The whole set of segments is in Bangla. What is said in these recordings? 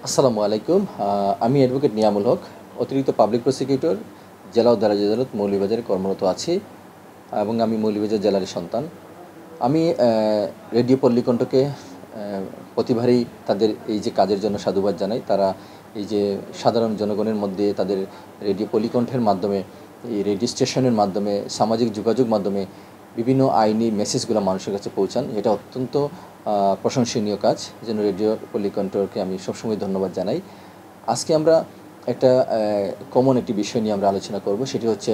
আসসালামু আলাইকুম। আমি অ্যাডভোকেট নিয়ামুল হক, অতিরিক্ত পাবলিক প্রসিকিউটর, জেলা ও দায়রা জজ আদালত মৌলভীবাজারে কর্মরত আছি এবং আমি মৌলভীবাজার জেলারই সন্তান। আমি রেডিও পল্লীকণ্ঠকে প্রতিবারই তাদের এই যে কাজের জন্য সাধুবাদ জানাই। তারা এই যে সাধারণ জনগণের মধ্যে তাদের রেডিও পল্লীকণ্ঠের মাধ্যমে, এই রেডিও স্টেশনের মাধ্যমে, সামাজিক যোগাযোগ মাধ্যমে বিভিন্ন আইনি মেসেজগুলো মানুষের কাছে পৌঁছান। এটা অত্যন্ত প্রশংসনীয় কাজ। এজন্য রেডিও পল্লীকণ্ঠকে আমি সবসময় ধন্যবাদ জানাই। আজকে আমরা একটা কমন একটি বিষয় নিয়ে আমরা আলোচনা করব। সেটি হচ্ছে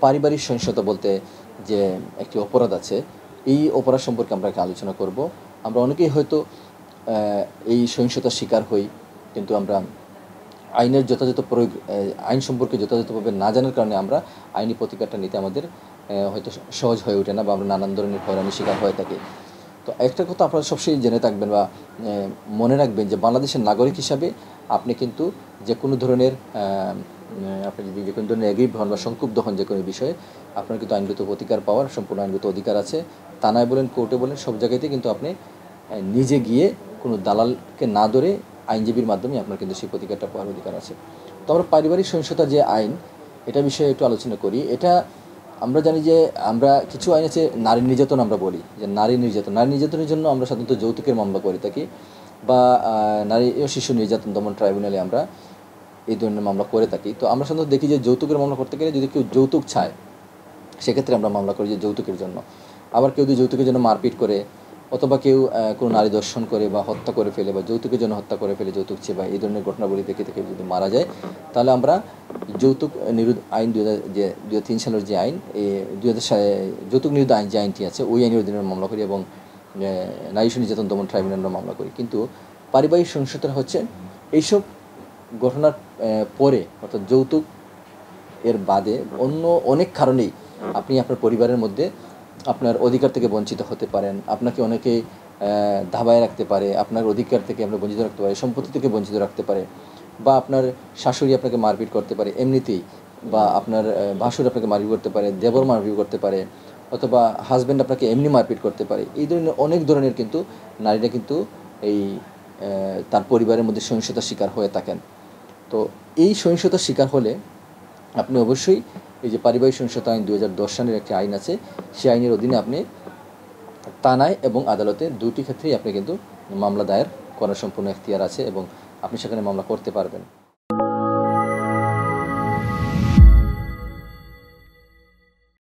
পারিবারিক সহিংসতা বলতে যে একটি অপরাধ আছে, এই অপরাধ সম্পর্কে আমরা একটা আলোচনা করব। আমরা অনেকেই হয়তো এই সহিংসতার শিকার হই, কিন্তু আমরা আইনের যথাযথ প্রয়োগ, আইন সম্পর্কে যথাযথভাবে না জানার কারণে আমরা আইনি প্রতিকারটা নিতে আমাদের হয়তো সহজ হয়ে ওঠে না, বা আমরা নানান ধরনের হয়রানির শিকার হয়ে থাকি। তো একটা কথা আপনারা সবসময় জেনে থাকবেন বা মনে রাখবেন যে বাংলাদেশের নাগরিক হিসাবে আপনি কিন্তু যে কোনো ধরনের আপনি যদি যে কোনো ধরনের এগ্রিভ হন বা সংক্ষুব্ধ হন যে কোনো বিষয়ে, আপনার কিন্তু আইনগত প্রতিকার পাওয়ার সম্পূর্ণ আইনগত অধিকার আছে। থানায় বলেন, কোর্টে বলেন, সব জায়গাতেই কিন্তু আপনি নিজে গিয়ে কোনো দালালকে না ধরে আইনজীবীর মাধ্যমে আপনার কিন্তু সেই প্রতিকারটা পাওয়ার অধিকার আছে। তো আমরা পারিবারিক সহিংসতার যে আইন, এটা বিষয়ে একটু আলোচনা করি। এটা আমরা জানি যে আমরা কিছু আইন আছে, নারী নির্যাতন আমরা বলি যে নারী নির্যাতনের জন্য আমরা সাধারণত যৌতুকের মামলা করে থাকি, বা নারী ও শিশু নির্যাতন দমন ট্রাইব্যুনালে আমরা এই ধরনের মামলা করে থাকি। তো আমরা সাধারণত দেখি যে যৌতুকের মামলা করতে গেলে যদি কেউ যৌতুক চায়, সেক্ষেত্রে আমরা মামলা করি যে যৌতুকের জন্য। আবার কেউ যদি যৌতুকের জন্য মারপিট করে, অথবা কেউ কোনো নারী দর্শন করে বা হত্যা করে ফেলে, বা যৌতুকের জন্য হত্যা করে ফেলে, যৌতুক চেয়ে বা এই ধরনের ঘটনাবলী দেখে থেকে যদি মারা যায়, তাহলে আমরা যৌতুক নিরোধ আইন 2003 সালের যে আইন, এই 2000 যৌতুক নিরোধ আইন যে আইনটি আছে, ওই আইনের অধীনে মামলা করি এবং নারী শিশু নির্যাতন দমন ট্রাইব্যুনালে মামলা করি। কিন্তু পারিবারিক সহিংসতা হচ্ছে এইসব ঘটনার পরে, অর্থাৎ যৌতুক এর বাদে অন্য অনেক কারণেই আপনি আপনার পরিবারের মধ্যে আপনার অধিকার থেকে বঞ্চিত হতে পারেন। আপনাকে অনেকে দাবায় রাখতে পারে, আপনার অধিকার থেকে আপনার বঞ্চিত রাখতে পারে, সম্পত্তি থেকে বঞ্চিত রাখতে পারে, বা আপনার শাশুড়ি আপনাকে মারপিট করতে পারে এমনিতেই, বা আপনার ভাসুর আপনাকে মারপিট করতে পারে, দেবর মারপিট করতে পারে, অথবা হাজব্যান্ড আপনাকে এমনি মারপিট করতে পারে। এই ধরনের অনেক ধরনের কিন্তু নারীরা কিন্তু এই তার পরিবারের মধ্যে সহিংসতার শিকার হয়ে থাকেন। তো এই সহিংসতার শিকার হলে আপনি অবশ্যই এই যে পারিবারিক সহিংসতা আইন 2010 সালের একটি আইন আছে, সেই আইনের অধীনে আপনি থানায় এবং আদালতে দুটি ক্ষেত্রেই আপনি কিন্তু মামলা দায়ের করার সম্পূর্ণ এখতিয়ার আছে, এবং আপনি সেখানে মামলা করতে পারবেন।